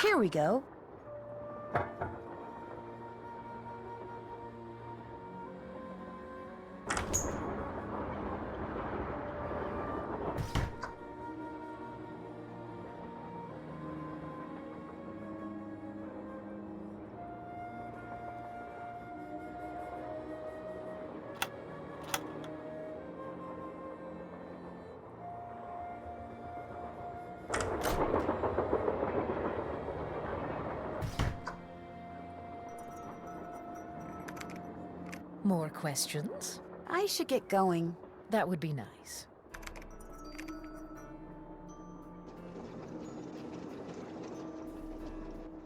Here we go. More questions? I should get going. That would be nice.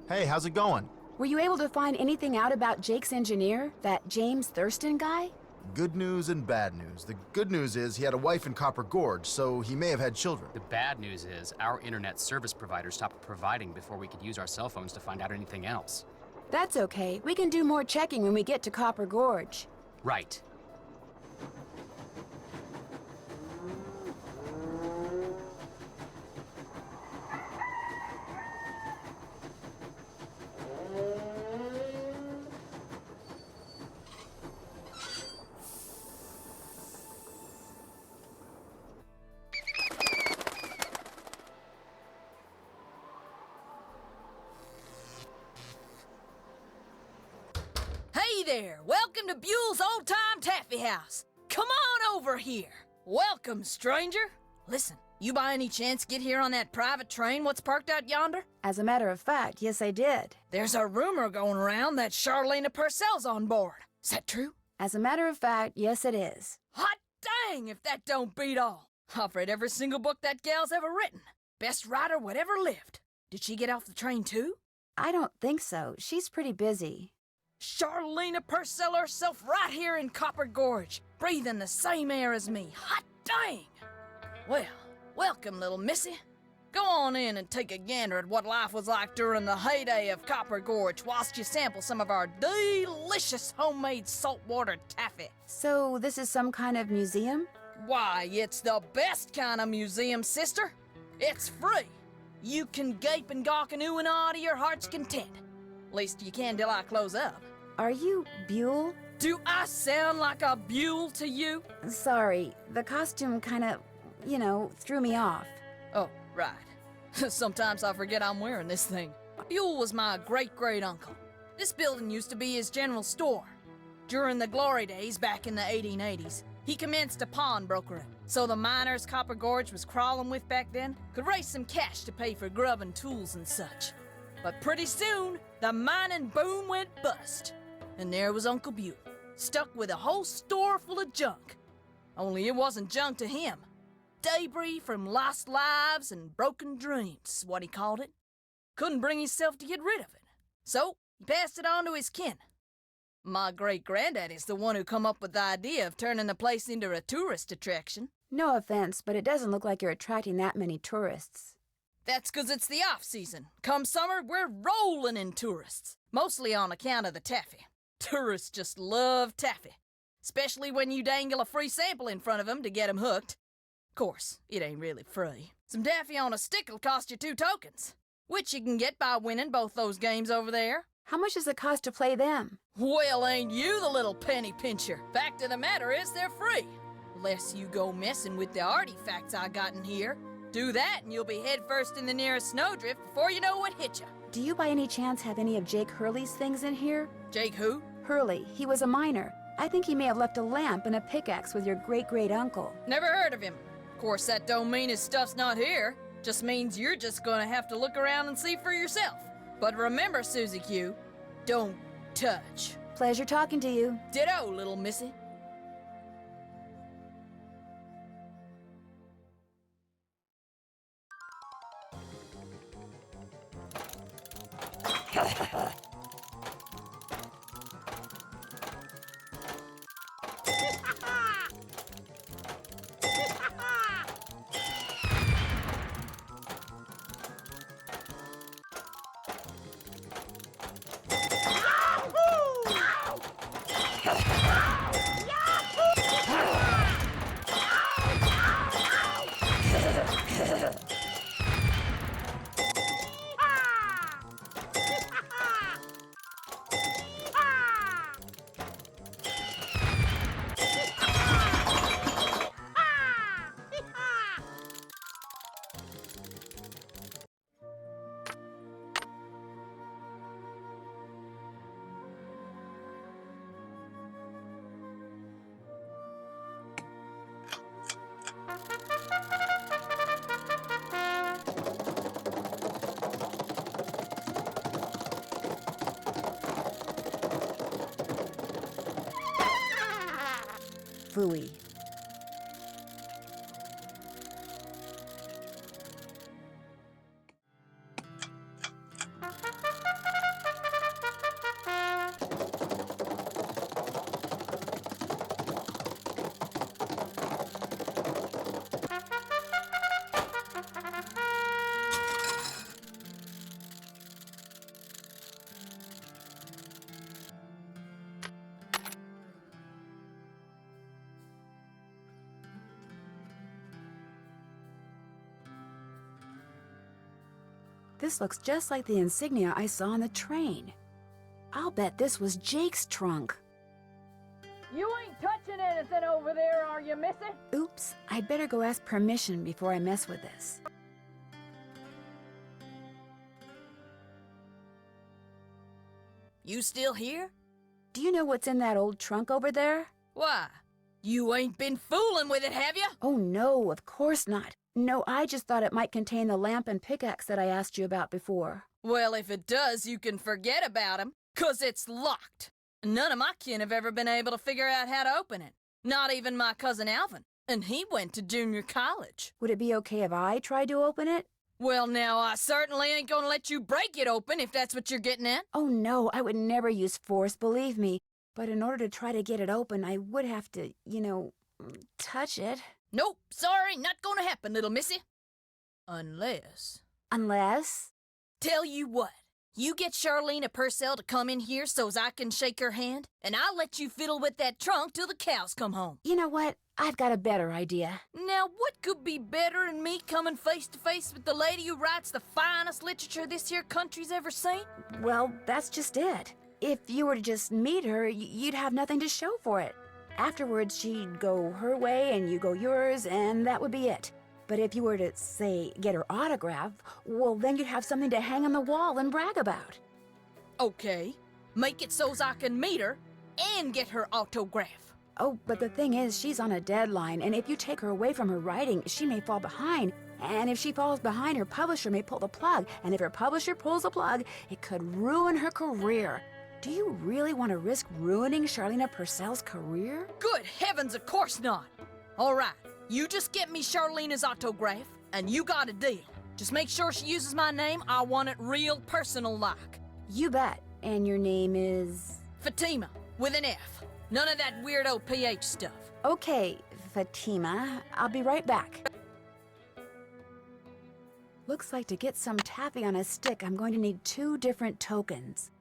Hey, how's it going? Were you able to find anything out about Jake's engineer, that James Thurston guy? Good news and bad news. The good news is he had a wife in Copper Gorge, so he may have had children. The bad news is our internet service provider stopped providing before we could use our cell phones to find out anything else. That's okay. We can do more checking when we get to Copper Gorge. Right. Hey there! Welcome to Buell's Old Time Taffy House. Come on over here. Welcome, stranger. Listen, you by any chance get here on that private train what's parked out yonder? As a matter of fact, yes, I did. There's a rumor going around that Charleena Purcell's on board. Is that true? As a matter of fact, yes, it is. Hot dang if that don't beat all. I've read every single book that gal's ever written. Best writer whatever lived. Did she get off the train too? I don't think so. She's pretty busy. Charleena Purcell herself right here in Copper Gorge, breathing the same air as me. Hot dang! Well, welcome, little missy. Go on in and take a gander at what life was like during the heyday of Copper Gorge whilst you sample some of our delicious homemade saltwater taffy. So this is some kind of museum? Why, it's the best kind of museum, sister. It's free. You can gape and gawk and ooh and ah to your heart's content. Least you can till I close up. Are you Buell? Do I sound like a Buell to you? Sorry, the costume kinda, threw me off. Oh, right. Sometimes I forget I'm wearing this thing. Buell was my great-great-uncle. This building used to be his general store. During the glory days back in the 1880s, he commenced a pawnbrokering, so the miners Copper Gorge was crawling with back then could raise some cash to pay for grub and tools and such. But pretty soon, the mining boom went bust. And there was Uncle Buell, stuck with a whole store full of junk. Only it wasn't junk to him. Debris from lost lives and broken dreams is what he called it. Couldn't bring himself to get rid of it. So, he passed it on to his kin. My great-granddaddy's the one who come up with the idea of turning the place into a tourist attraction. No offense, but it doesn't look like you're attracting that many tourists. That's 'cause it's the off-season. Come summer, we're rolling in tourists. Mostly on account of the taffy. Tourists just love taffy. Especially when you dangle a free sample in front of them to get them hooked. Of course, it ain't really free. Some taffy on a stick'll cost you 2 tokens. Which you can get by winning both those games over there. How much does it cost to play them? Well, ain't you the little penny pincher? Fact of the matter is they're free. Unless you go messing with the artifacts I got in here. Do that and you'll be headfirst in the nearest snowdrift before you know what hit you. Do you by any chance have any of Jake Hurley's things in here? Jake who? Hurley. He was a miner. I think he may have left a lamp and a pickaxe with your great-great-uncle. Never heard of him. Of course, that don't mean his stuff's not here. Just means you're just gonna have to look around and see for yourself. But remember, Susie Q, don't touch. Pleasure talking to you. Ditto, little missy. phooey. This looks just like the insignia I saw on the train. I'll bet this was Jake's trunk. You ain't touching anything over there, are you, missy? Oops, I'd better go ask permission before I mess with this. You still here? Do you know what's in that old trunk over there? Why? You ain't been fooling with it, have you? Oh no, of course not. No, I just thought it might contain the lamp and pickaxe that I asked you about before. Well, if it does, you can forget about him, 'cause it's locked. None of my kin have ever been able to figure out how to open it. Not even my cousin Alvin, and he went to junior college. Would it be okay if I tried to open it? Well, now, I certainly ain't gonna let you break it open if that's what you're getting at. Oh no, I would never use force, believe me. But in order to try to get it open, I would have to, touch it. Nope, sorry, not gonna happen, little missy. Unless... Unless? Tell you what, you get Charleena Purcell to come in here so's I can shake her hand, and I'll let you fiddle with that trunk till the cows come home. You know what? I've got a better idea. Now, what could be better than me coming face to face with the lady who writes the finest literature this here country's ever seen? Well, that's just it. If you were to just meet her, you'd have nothing to show for it. Afterwards, she'd go her way and you go yours, and that would be it. But if you were to, say, get her autograph, well, then you'd have something to hang on the wall and brag about. Okay, make it so's I can meet her and get her autograph. Oh, but the thing is, she's on a deadline, and if you take her away from her writing, she may fall behind. And if she falls behind, her publisher may pull the plug. And if her publisher pulls the plug, it could ruin her career. Do you really want to risk ruining Charleena Purcell's career? Good heavens, of course not. All right, you just get me Charlena's autograph, and you got a deal. Just make sure she uses my name. I want it real personal-like. You bet. And your name is? Fatima, with an F. None of that weirdo PH stuff. Okay, Fatima. I'll be right back. Looks like to get some taffy on a stick, I'm going to need 2 different tokens.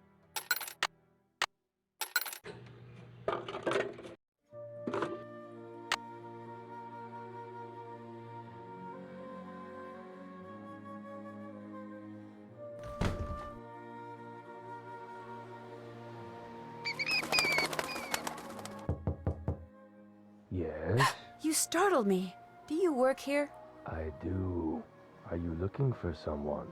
Yes, You startled me. Do you work here? I do. Are you looking for someone?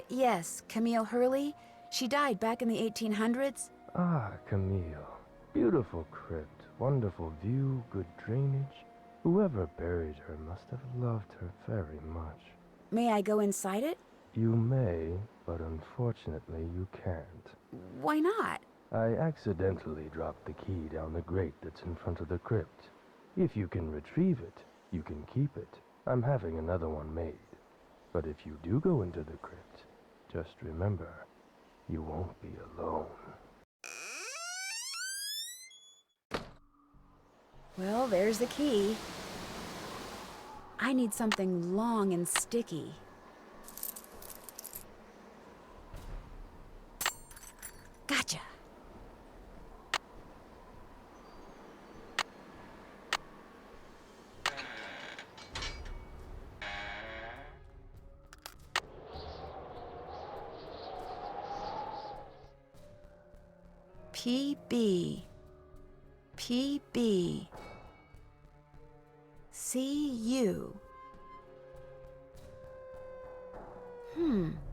Yes, Camille Hurley. She died back in the 1800s. Ah, Camille. Beautiful crypt, wonderful view, good drainage. Whoever buried her must have loved her very much. May I go inside it? You may, but unfortunately you can't. Why not? I accidentally dropped the key down the grate that's in front of the crypt. If you can retrieve it, you can keep it. I'm having another one made. But if you do go into the crypt, just remember, you won't be alone. Well, there's the key. I need something long and sticky. Gotcha. PB. PB. CU.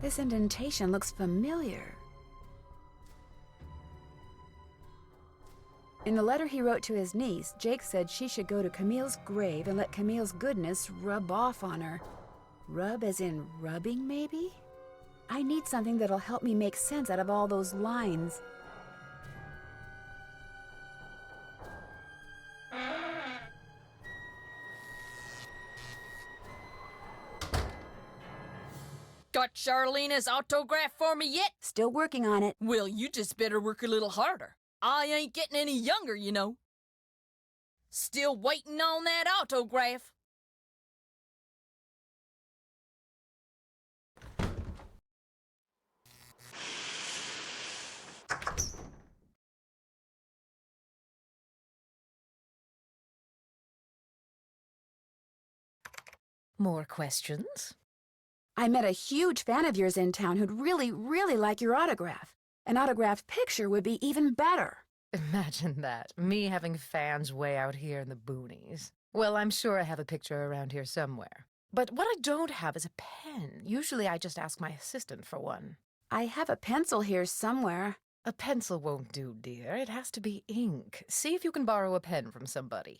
This indentation looks familiar. In the letter he wrote to his niece, Jake said she should go to Camille's grave and let Camille's goodness rub off on her. Rub as in rubbing, maybe? I need something that'll help me make sense out of all those lines. Got Charleena's autograph for me yet? Still working on it. Well, you just better work a little harder. I ain't getting any younger, you know. Still waiting on that autograph. More questions? I met a huge fan of yours in town who'd really, really like your autograph. An autographed picture would be even better. Imagine that, me having fans way out here in the boonies. Well, I'm sure I have a picture around here somewhere. But what I don't have is a pen. Usually I just ask my assistant for one. I have a pencil here somewhere. A pencil won't do, dear. It has to be ink. See if you can borrow a pen from somebody.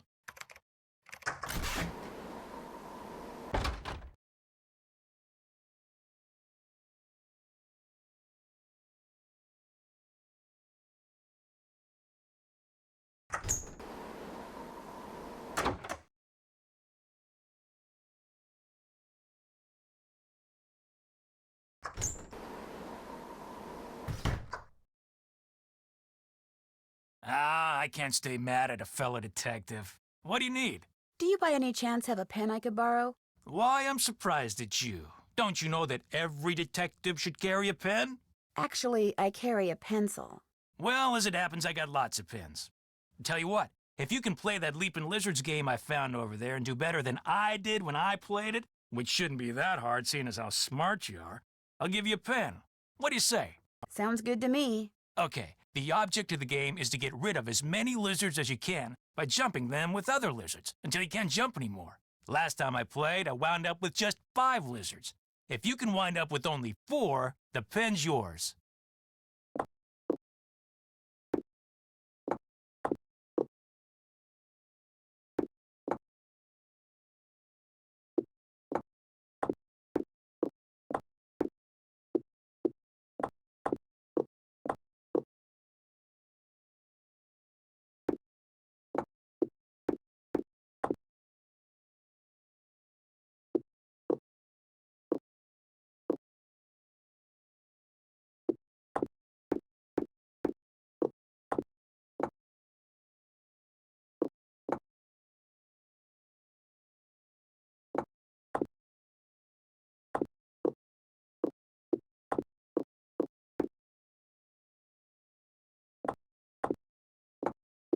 I can't stay mad at a fellow detective. What do you need? Do you by any chance have a pen I could borrow? Why, I'm surprised at you. Don't you know that every detective should carry a pen? Actually, I carry a pencil. Well, as it happens, I got lots of pens. Tell you what, if you can play that Leaping Lizards game I found over there and do better than I did when I played it, which shouldn't be that hard seeing as how smart you are, I'll give you a pen. What do you say? Sounds good to me. Okay, the object of the game is to get rid of as many lizards as you can by jumping them with other lizards until you can't jump anymore. Last time I played, I wound up with just 5 lizards. If you can wind up with only 4, the pen's yours.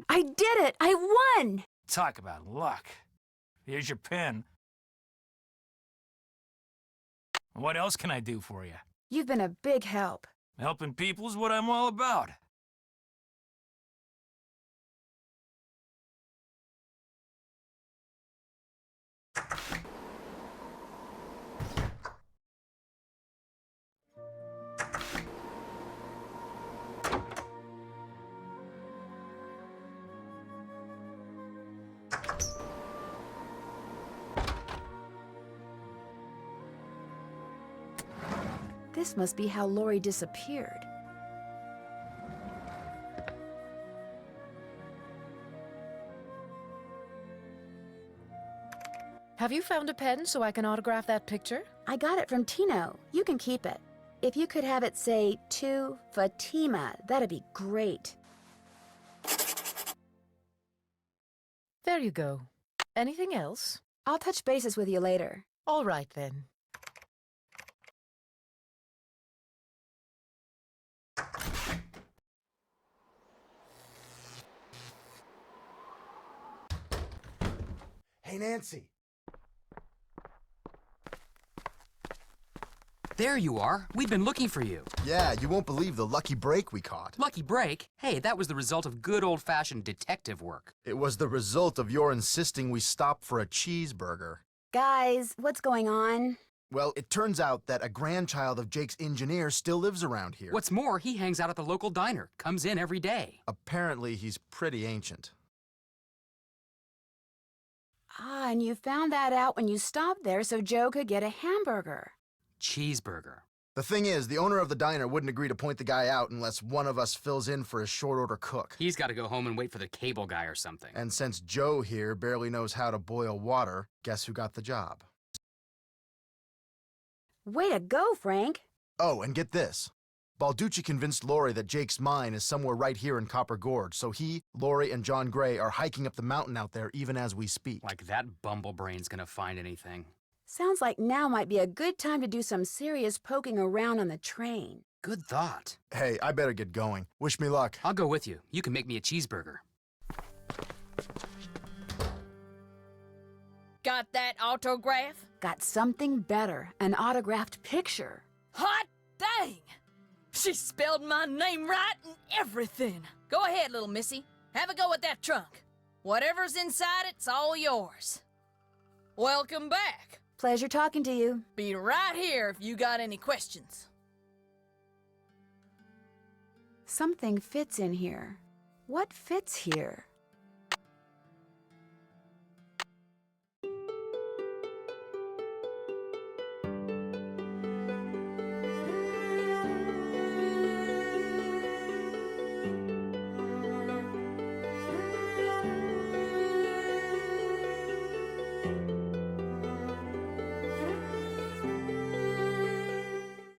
I did it! I won! Talk about luck. Here's your pen. What else can I do for you? You've been a big help. Helping people is what I'm all about. This must be how Lori disappeared. Have you found a pen so I can autograph that picture? I got it from Tino. You can keep it. If you could have it say, to Fatima, that'd be great. There you go. Anything else? I'll touch bases with you later. All right, then. Hey, Nancy. There you are. We've been looking for you. Yeah, you won't believe the lucky break we caught. Lucky break? Hey, that was the result of good old-fashioned detective work. It was the result of your insisting we stop for a cheeseburger. Guys, what's going on? Well, it turns out that a grandchild of Jake's engineer still lives around here. What's more, he hangs out at the local diner, comes in every day. Apparently, he's pretty ancient. Ah, and you found that out when you stopped there so Joe could get a hamburger. Cheeseburger. The thing is, the owner of the diner wouldn't agree to point the guy out unless one of us fills in for his short-order cook. He's got to go home and wait for the cable guy or something. And since Joe here barely knows how to boil water, guess who got the job? Way to go, Frank. Oh, and get this. Balducci convinced Lori that Jake's mine is somewhere right here in Copper Gorge, so he, Lori, and John Gray are hiking up the mountain out there even as we speak. Like that bumblebrain's gonna find anything. Sounds like now might be a good time to do some serious poking around on the train. Good thought. Hey, I better get going. Wish me luck. I'll go with you. You can make me a cheeseburger. Got that autograph? Got something better, an autographed picture. Hot dang! She spelled my name right and everything. Go ahead, little missy. Have a go at that trunk. Whatever's inside it's all yours. Welcome back. Pleasure talking to you. Be right here if you got any questions. Something fits in here. What fits here?